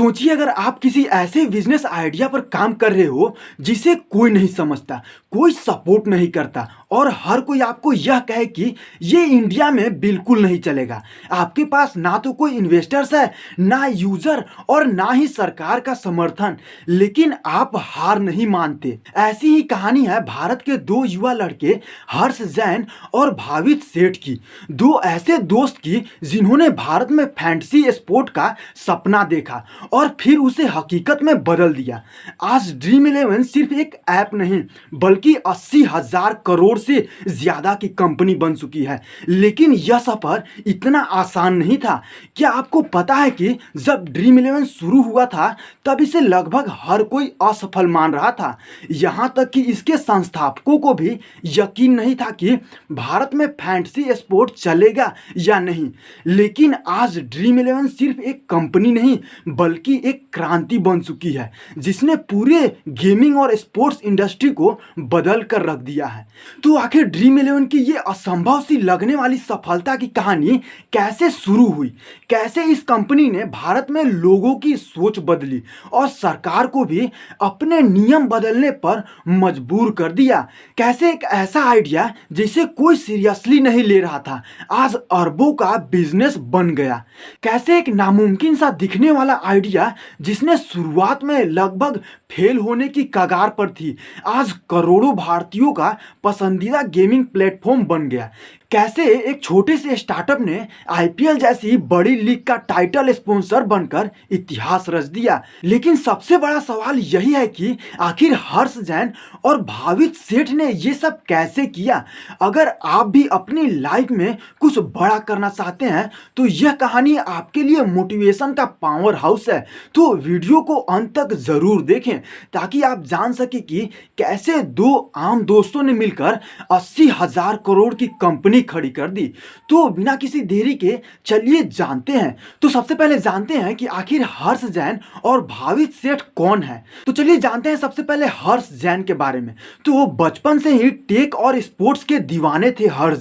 सोचिए अगर आप किसी ऐसे बिजनेस आइडिया पर काम कर रहे हो जिसे कोई नहीं समझता, कोई सपोर्ट नहीं करता और हर कोई आपको यह कहे कि ये इंडिया में बिल्कुल नहीं चलेगा। आपके पास ना तो कोई इन्वेस्टर्स है, ना यूजर और ना ही सरकार का समर्थन, लेकिन आप हार नहीं मानते। ऐसी ही कहानी है भारत के दो युवा लड़के हर्ष जैन और भावित सेठ की। दो ऐसे दोस्त की जिन्होंने भारत में फैंटेसी स्पोर्ट का सपना देखा और फिर उसे हकीकत में बदल दिया। आज ड्रीम इलेवन सिर्फ एक ऐप नहीं बल्कि 80,000 करोड़ से ज्यादा की कंपनी बन चुकी है। लेकिन यह सफर इतना आसान नहीं था। क्या आपको पता है कि जब ड्रीम इलेवन शुरू हुआ था तब इसे लगभग हर कोई असफल मान रहा था। यहां तक कि इसके संस्थापकों को भी यकीन नहीं था कि भारत में फैंटेसी स्पोर्ट चलेगा या नहीं। लेकिन आज ड्रीम इलेवन सिर्फ एक कंपनी नहीं बल्कि एक क्रांति बन चुकी है जिसने पूरे गेमिंग और स्पोर्ट्स इंडस्ट्री को बदल कर रख दिया है। तो आखिर ड्रीम इलेवन की ये असंभव सी लगने वाली सफलता की कहानी कैसे शुरू हुई, कैसे इस कंपनी ने भारत में लोगों की सोच बदली और सरकार को भी अपने नियम बदलने पर मजबूर कर दिया, कैसे एक ऐसा आइडिया जिसे कोई सीरियसली नहीं ले रहा था आज अरबों का बिजनेस बन गया, कैसे एक नामुमकिन सा दिखने वाला आइडिया जिसने शुरुआत में लगभग फेल होने की कगार पर थी आज करोड़ों भारतीयों का पसंदीदा गेमिंग प्लेटफॉर्म बन गया, कैसे एक छोटे से स्टार्टअप ने आईपीएल जैसी बड़ी लीग का टाइटल स्पॉन्सर बनकर इतिहास रच दिया। लेकिन सबसे बड़ा सवाल यही है कि आखिर हर्ष जैन और भावित सेठ ने ये सब कैसे किया। अगर आप भी अपनी लाइफ में कुछ बड़ा करना चाहते हैं तो यह कहानी आपके लिए मोटिवेशन का पावर हाउस है। तो वीडियो को अंत तक जरूर देखें ताकि आप जान सके कि कैसे दो आम दोस्तों ने मिलकर 80,000 करोड़ की कंपनी खड़ी कर दी। तो बिना किसी देरी के चलिए जानते हैं। तो सबसे पहले जानते हैं कि आखिर हर्ष जैन और भावित सेठ कौन है। तो चलिए जानते हैं सबसे पहले हर्ष जैन के बारे में। तो वो बचपन से ही टेक और स्पोर्ट्स के दीवाने थे। हर्ष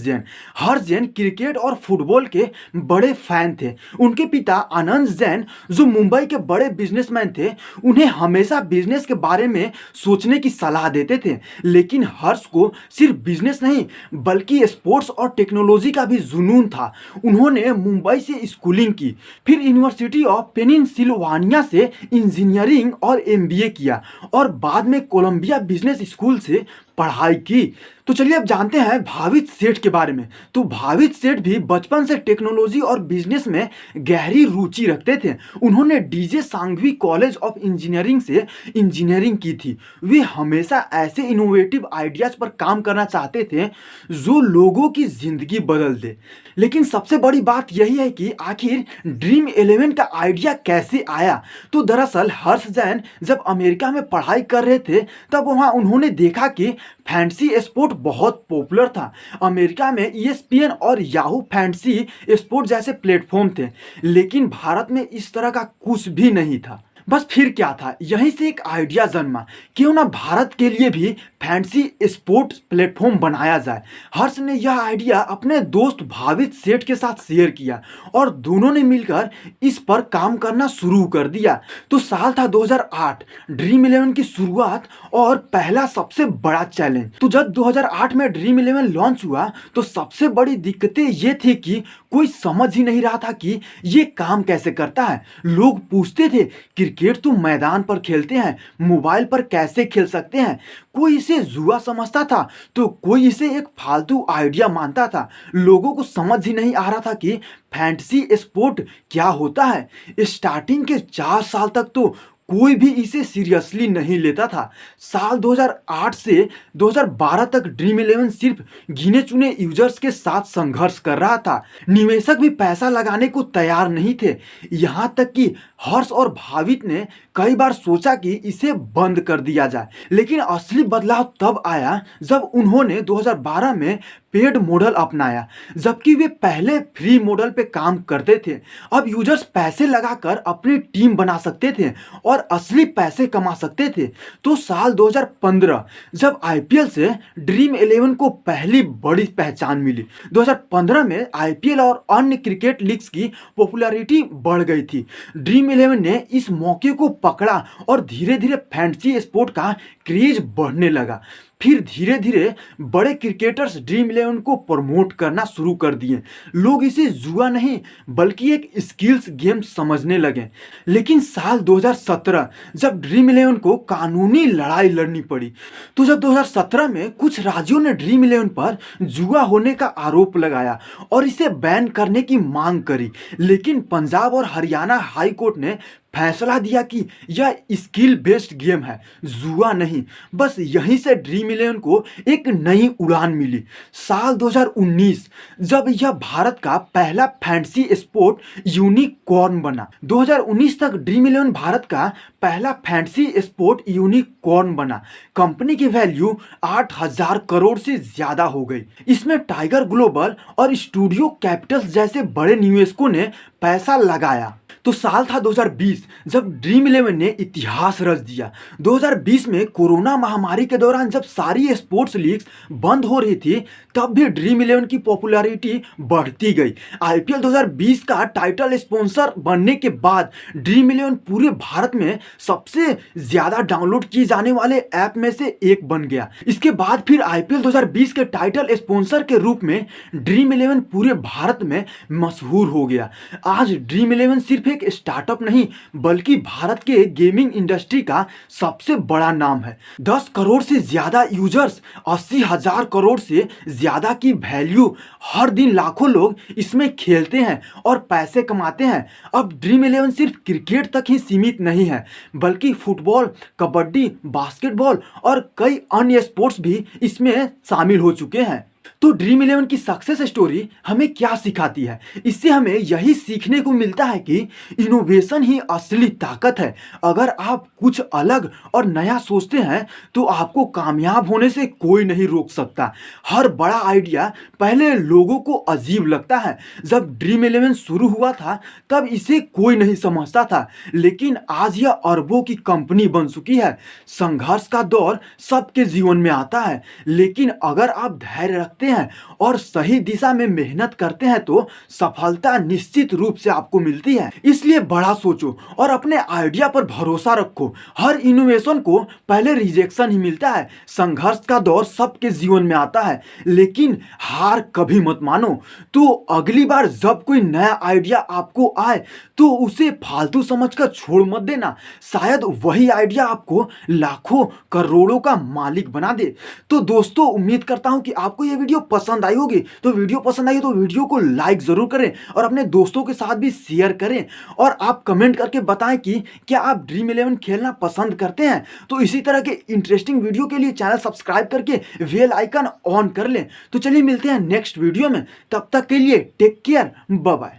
जैन क्रिकेट और फुटबॉल के बड़े फैन थे। उनके पिता आनंद जैन जो मुंबई के बड़े बिजनेसमैन थे, उन्हें हमेशा बिजनेस के बारे में सोचने की सलाह देते थे। लेकिन हर्ष को सिर्फ बिजनेस नहीं बल्कि स्पोर्ट्स और टेक्नोलॉजी का भी जुनून था। उन्होंने मुंबई से स्कूलिंग की, फिर यूनिवर्सिटी ऑफ पेनिनसिल्वानिया से इंजीनियरिंग और एमबीए किया और बाद में कोलंबिया बिजनेस स्कूल से पढ़ाई की। तो चलिए अब जानते हैं भावित सेठ के बारे में। तो भावित सेठ भी बचपन से टेक्नोलॉजी और बिजनेस में गहरी रुचि रखते थे। उन्होंने DJ Sanghvi college of engineering से इंजीनियरिंग की थी। वे हमेशा ऐसे इनोवेटिव आइडियाज पर काम करना चाहते थे जो लोगों की जिंदगी बदल दे। लेकिन सबसे बड़ी बात यही है कि आखिर ड्रीम इलेवन का आइडिया कैसे आया। तो दरअसल हर्ष जैन जब अमेरिका में पढ़ाई कर रहे थे तब वहाँ उन्होंने देखा कि फैंटेसी स्पोर्ट बहुत पॉपुलर था। अमेरिका में ESPN और याहू फैंटेसी स्पोर्ट जैसे प्लेटफॉर्म थे, लेकिन भारत में इस तरह का कुछ भी नहीं था। बस फिर क्या था, यहीं से एक आइडिया जन्मा, क्यों ना भारत के लिए भी फैंटेसी स्पोर्ट्स प्लेटफॉर्म बनाया जाए। हर्ष ने यह आइडिया अपने दोस्त भावित सेठ के साथ शेयर किया और दोनों ने मिलकर इस पर काम करना शुरू कर दिया। तो साल था 2008, ड्रीम इलेवन की शुरुआत और पहला सबसे बड़ा चैलेंज। तो जब 2008 में ड्रीम इलेवन लॉन्च हुआ तो सबसे बड़ी दिक्कतें ये थी कि कोई समझ ही नहीं रहा था कि ये काम कैसे करता है। लोग पूछते थे क्रिकेट तो मैदान पर खेलते हैं, मोबाइल पर कैसे खेल सकते हैं। कोई इसे जुआ समझता था तो कोई इसे एक फालतू आइडिया मानता था। लोगों को समझ ही नहीं आ रहा था कि फैंटेसी स्पोर्ट क्या होता है। स्टार्टिंग के 4 साल तक तो कोई भी इसे सीरियसली नहीं लेता था। साल 2008 से 2012 तक ड्रीम इलेवन सिर्फ गिने चुने यूजर्स के साथ संघर्ष कर रहा था। निवेशक भी पैसा लगाने को तैयार नहीं थे। यहाँ तक कि हर्ष और भावित ने कई बार सोचा कि इसे बंद कर दिया जाए। लेकिन असली बदलाव तब आया जब उन्होंने 2012 में पेड मॉडल अपनाया, जबकि वे पहले फ्री मॉडल पे काम करते थे। अब यूजर्स पैसे लगाकर अपनी टीम बना सकते थे और असली पैसे कमा सकते थे। तो साल 2015 जब आईपीएल से ड्रीम 11 को पहली बड़ी पहचान मिली। 2015 में आईपीएल और अन्य क्रिकेट लीग्स की पॉपुलैरिटी बढ़ गई थी। ड्रीम 11 ने इस मौके को पकड़ा और धीरे धीरे फैंटेसी स्पोर्ट का क्रेज बढ़ने लगा। फिर धीरे धीरे बड़े क्रिकेटर्स ड्रीम 11 को प्रमोट करना शुरू कर दिए। लोग इसे जुआ नहीं बल्कि एक स्किल्स गेम समझने लगे। लेकिन साल 2017 जब ड्रीम 11 को कानूनी लड़ाई लड़नी पड़ी, तो जब 2017 में कुछ राज्यों ने ड्रीम 11 पर जुआ होने का आरोप लगाया और इसे बैन करने की मांग करी, लेकिन पंजाब और हरियाणा हाई कोर्ट ने फैसला दिया कि यह स्किल बेस्ड गेम है, जुआ नहीं। बस यहीं से ड्रीम 11 को एक नई उड़ान मिली। साल 2019 जब यह भारत का पहला फैंटेसी स्पोर्ट यूनिकॉर्न बना। 2019 तक ड्रीम 11 भारत का पहला फैंटेसी स्पोर्ट यूनिकॉर्न बना। कंपनी की वैल्यू 8,000 करोड़ से ज्यादा हो गई। इसमें टाइगर ग्लोबल और स्टूडियो कैपिटल्स जैसे बड़े निवेशकों ने पैसा लगाया। तो साल था 2020 जब ड्रीम 11 ने इतिहास रच दिया। 2020 में कोरोना महामारी के दौरान जब सारी स्पोर्ट्स लीग्स बंद हो रही थी, तब भी ड्रीम 11 की पॉपुलैरिटी बढ़ती गई। आईपीएल 2020 का टाइटल स्पॉन्सर बनने के बाद ड्रीम 11 पूरे भारत में सबसे ज्यादा डाउनलोड किए जाने वाले ऐप में से एक बन गया। इसके बाद फिर आईपीएल 2020 के टाइटल स्पॉन्सर के रूप में ड्रीम 11 पूरे भारत में मशहूर हो गया। आज ड्रीम 11 सिर्फ एक स्टार्टअप नहीं बल्कि भारत के गेमिंग इंडस्ट्री का सबसे बड़ा नाम है। 10 करोड़ से ज्यादा यूजर्स, 80,000 करोड़ से ज्यादा की वैल्यू, हर दिन लाखों लोग इसमें खेलते हैं और पैसे कमाते हैं। अब ड्रीम 11 सिर्फ क्रिकेट तक ही सीमित नहीं है बल्कि फुटबॉल, कबड्डी, बास्केटबॉल और कई अन्य स्पोर्ट्स भी इसमें शामिल हो चुके हैं। तो ड्रीम 11 की सक्सेस स्टोरी हमें क्या सिखाती है? इससे हमें यही सीखने को मिलता है कि इनोवेशन ही असली ताकत है। अगर आप कुछ अलग और नया सोचते हैं तो आपको कामयाब होने से कोई नहीं रोक सकता। हर बड़ा आइडिया पहले लोगों को अजीब लगता है। जब ड्रीम 11 शुरू हुआ था तब इसे कोई नहीं समझता था, लेकिन आज यह अरबों की कंपनी बन चुकी है। संघर्ष का दौर सबके जीवन में आता है, लेकिन अगर आप धैर्य रखते हैं और सही दिशा में मेहनत करते हैं तो सफलता निश्चित रूप से आपको मिलती है। इसलिए बड़ा सोचो और अपने आइडिया पर भरोसा रखो। हर इनोवेशन को पहले रिजेक्शन ही मिलता है। संघर्ष का दौर सबके जीवन में आता है, लेकिन हार कभी मत मानो। तो अगली बार जब कोई नया आइडिया आपको आए तो उसे फालतू समझकर छोड़ मत देना। शायद वही आइडिया आपको लाखों करोड़ों का मालिक बना दे। तो दोस्तों, उम्मीद करता हूं कि आपको ये वीडियो पसंद आई होगी। तो वीडियो पसंद आई तो वीडियो को लाइक जरूर करें और अपने दोस्तों के साथ भी शेयर करें। और आप कमेंट करके बताएं कि क्या आप ड्रीम 11 खेलना पसंद करते हैं। तो इसी तरह के इंटरेस्टिंग वीडियो के लिए चैनल सब्सक्राइब करके बेल आइकन ऑन कर लें। तो चलिए मिलते हैं नेक्स्ट वीडियो में। तब तक के लिए टेक केयर, बाय बाय।